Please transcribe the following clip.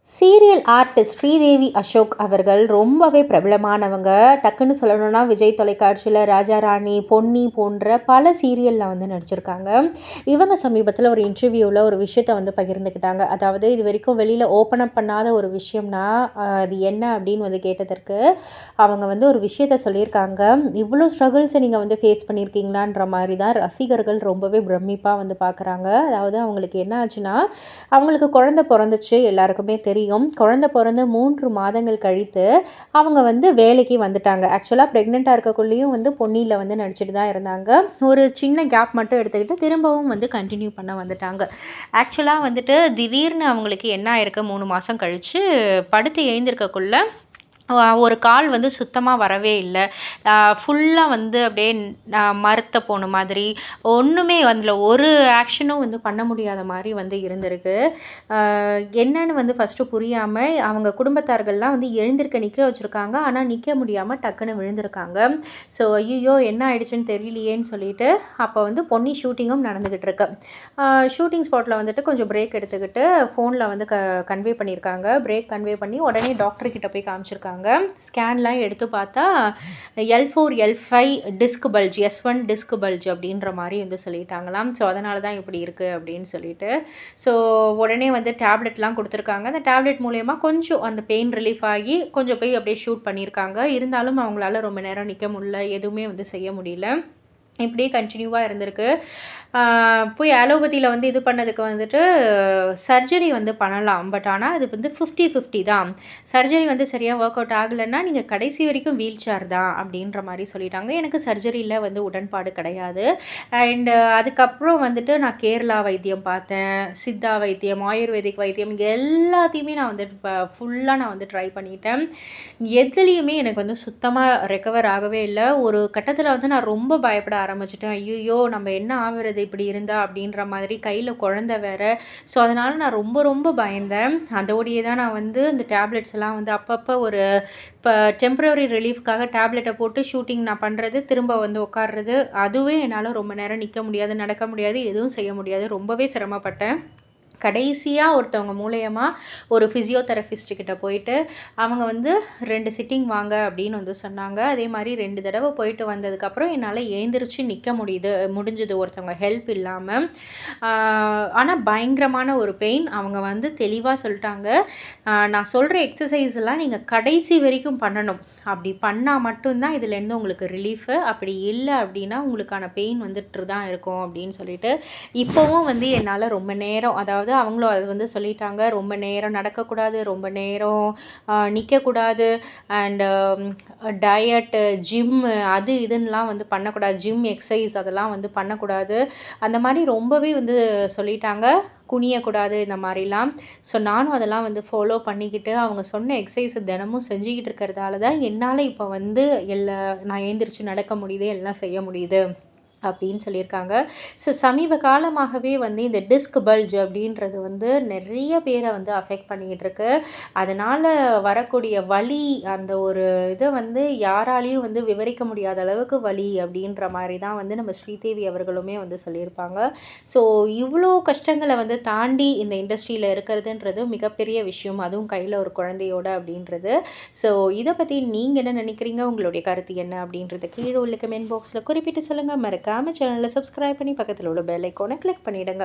Serial artist Sridevi Ashok அவர்கள் ரொம்பவே பிரபலமானவங்க. டக்குன்னு சொல்லணும்னா விஜய் தொலைக்காட்சியில் ராஜா ராணி, பொன்னி போன்ற பல சீரியலில் வந்து நடிச்சிருக்காங்க. இவங்க சமீபத்தில் ஒரு இன்டர்வியூவில் ஒரு விஷயத்தை வந்து பகிர்ந்துக்கிட்டாங்க. அதாவது இது வரைக்கும் வெளியில் ஓப்பன் அப் பண்ணாத ஒரு விஷயம்னா அது என்ன அப்படின்னு வந்து கேட்டதற்கு அவங்க வந்து ஒரு விஷயத்த சொல்லியிருக்காங்க. இவ்வளோ ஸ்ட்ரகிள்ஸை நீங்கள் வந்து ஃபேஸ் பண்ணியிருக்கீங்களான்ற மாதிரி தான் ரசிகர்கள் ரொம்பவே பிரமிப்பாக வந்து பார்க்குறாங்க. அதாவது அவங்களுக்கு என்ன ஆச்சுன்னா, அவங்களுக்கு குழந்தை பிறந்துச்சு, எல்லாருக்குமே தெரியும். குழந்தை பிறந்து 3 மாதங்கள் கழித்து அவங்க வந்து வேலைக்கு வந்துட்டாங்க. ஆக்சுவலா பிரெக்னென்ட்டா இருக்கக்குள்ளேயும் வந்து பொன்னியில வந்து நடிச்சுட்டு தான் இருந்தாங்க. ஒரு சின்ன கேப் மட்டும் எடுத்துக்கிட்டு திரும்பவும் வந்து கன்டின்யூ பண்ண வந்துட்டாங்க. ஆக்சுவலா வந்துட்டு திடீர்னு அவங்களுக்கு என்ன ஆயிருக்கு 3 மாசம் கழிச்சு படுத்து எழுந்திருக்கக்குள்ள ஒரு கால் வந்து சுத்தமா வரவே இல்ல. ஃபுல்லா வந்து அப்படியே மரத்த போன மாதிரி, ஒண்ணுமே அதில ஒரு ஆக்ஷனும் வந்து பண்ண முடியாத மாரி வந்து இருந்திருக்கு. என்னன்னு வந்து ஃபர்ஸ்ட்டு புரியாம அவங்க குடும்பத்தார்கள்லாம் வந்து எழுந்திருக்க நிக்க வச்சிருக்காங்க. ஆனா நிக்க முடியாம டக்குன்னு விழுந்திருக்காங்க. ஸோ ஐய்யயோ! என்ன ஆயிடுச்சுன்னு தெரியலையேன்னு சொல்லிட்டு, அப்போ வந்து பொன்னி ஷூட்டிங்கும் நடந்துகிட்டு இருக்கு. ஷூட்டிங் ஸ்பாட்ல வந்துட்டு கொஞ்சம் பிரேக் எடுத்துக்கிட்டு ஃபோன்ல வந்து கன்வே பண்ணியிருக்காங்க. பிரேக் கன்வே பண்ணி உடனே டாக்டர் கிட்ட போய் காமிச்சிருக்காங்க. ஸ்கேன்லாம் எடுத்து பார்த்தா L4, L5 disk bulge, S1 disk bulge அப்படின்ற மாரி வந்து சொல்லிட்டாங்களாம். ஸோ அதனால தான் இப்படி இருக்கு அப்படின்னு சொல்லிட்டு. ஸோ உடனே வந்து டேப்லெட்லாம் குடுத்துருக்காங்க. அந்த டேப்லெட் மூலியமா கொஞ்சம் அந்த பெயின் ரிலீஃப் ஆகி கொஞ்சம் போய் அப்படியே ஷூட் பண்ணியிருக்காங்க. இருந்தாலும் அவங்களால ரொம்ப நேரம் நிக்க முடியல. எதுவுமே வந்து செய்ய முடியல. இப்படியே கன்டினியூவா இருந்திருக்கு. போய் அலோபதியில வந்து இது பண்ணதுக்கு வந்துட்டு சர்ஜரி வந்து பண்ணலாம். பட் ஆனா அது வந்து 50-50 தான். சர்ஜரி வந்து சரியா ஒர்க் அவுட் ஆகலன்னா, நீங்க கடைசி வரைக்கும் வீல் சேர் தான் அப்படின்ற மாரி சொல்லிட்டாங்க. எனக்கு சர்ஜரியில வந்து உடன்பாடு கிடையாது. அதுக்கப்புறம் வந்துட்டு நான் கேரளா வைத்தியம் பார்த்தேன். சித்தா வைத்தியம், ஆயுர்வேதிக் வைத்தியம் எல்லாத்தையுமே நான் வந்து ஃபுல்லா நான் வந்து ட்ரை பண்ணிட்டேன். எதுலயுமே எனக்கு வந்து சுத்தமா ரெக்கவர் ஆகவே இல்ல. ஒரு கட்டத்தில வந்து நான் ரொம்ப பயப்பட ஆரம்பிச்சுட்டேன். ஐய்யயோ! நம்ம என்ன ஆவுறது இப்படி இருந்தா? அப்படின்ற மாதிரி கையில குழந்தை வேற. ஸோ, அதனால நான் ரொம்ப ரொம்ப பயந்தேன். அதோடையே தான் நான் வந்து இந்த டேப்லெட்ஸ் எல்லாம் வந்து அப்பப்போ ஒரு இப்போ டெம்பரரி ரிலீஃப்காக டேப்லெட்ட போட்டு ஷூட்டிங் நான் பண்றது, திரும்ப வந்து உட்கார்றது. அதுவே என்னால ரொம்ப நேரம் நிக்க முடியாது, நடக்க முடியாது, எதுவும் செய்ய முடியாது. ரொம்பவே சிரமப்பட்டேன். கடைசியா ஒருத்தவங்க மூலியமா ஒரு ஃபிசியோதெரபிஸ்ட் கிட்ட போயிட்டு, அவங்க வந்து 2 சிட்டிங் வாங்க அப்படின்னு வந்து சொன்னாங்க. அதே மாரி 2 தடவ போயிட்டு வந்ததுக்கப்புறம் என்னால எழுந்திரிச்சு நிக்க முடிஞ்சது ஒருத்தவங்க ஹெல்ப் இல்லாம. ஆ ஆனா பயங்கரமான ஒரு பெயின். அவங்க வந்து தெளிவா சொல்ட்டாங்க. நான் சொல்ற எக்ஸர்சைஸ் எல்லாம் நீங்க கடைசி வரைக்கும் பண்ணணும். அப்படி பண்ணா மட்டும் தான் இதுலேருந்து உங்களுக்கு ரிலீஃபு. அப்படி இல்ல அப்படின்னா உங்களுக்கான பெயின் வந்துட்டு தான் இருக்கும் அப்படின்னு சொல்லிட்டு, இப்பவும் வந்து என்னால ரொம்ப நேரம் அதாவது அவங்களும் அது வந்து சொல்லிட்டாங்க. ரொம்ப நேரம் நடக்கக்கூடாது, ரொம்ப நேரம் நிற்கக்கூடாது. அண்டு டயட்டு, ஜிம்மு அது இதுன்னுலாம் வந்து பண்ணக்கூடாது. ஜிம் எக்ஸர்சைஸ் அதெல்லாம் வந்து பண்ணக்கூடாது. அந்த மாரி ரொம்பவே வந்து சொல்லிட்டாங்க. குனியக்கூடாது இந்த மாரிலாம். ஸோ நானும் அதெல்லாம் வந்து ஃபாலோ பண்ணிக்கிட்டு, அவங்க சொன்ன எக்ஸர்சைஸ் தினமும் செஞ்சுக்கிட்டு இருக்கிறதால தான் என்னால இப்போ வந்து நான் எழுந்திரிச்சு நடக்க முடியுது, எல்லாம் செய்ய முடியுது. அப்படின்னு சொல்லியிருக்காங்க. ஸோ சமீப காலமாகவே வந்து இந்த டிஸ்க் பல்ஜ் அப்படின்றது வந்து நெறைய பேர வந்து அஃபெக்ட் பண்ணிக்கிட்டு இருக்கு. அதனால வரக்கூடிய வலி, அந்த ஒரு இத வந்து யாராலயும் வந்து விவரிக்க முடியாத அளவுக்கு வலி அப்படின்ற மாரி தான் வந்து நம்ம ஸ்ரீதேவி அவர்களுமே வந்து சொல்லியிருப்பாங்க. ஸோ இவ்ளோ கஷ்டங்கள வந்து தாண்டி இந்த இண்டஸ்ட்ரியில இருக்கிறதுன்றது மிகப்பெரிய விஷயம். அதுவும் கையில ஒரு குழந்தையோட அப்படின்றது. ஸோ இத பத்தி நீங்க என்ன நினைக்கிறீங்க? உங்களுடைய கருத்து என்ன? அப்படின்றத கீழ உள்ள கமெண்ட் பாக்ஸ்ல குறிப்பிட்டு சொல்லுங்க. மறக்காம சேனலை சப்ஸ்கிரைப் பண்ணி பக்கத்துல உள்ள பெல் ஐகானை கிளிக் பண்ணிடுங்க.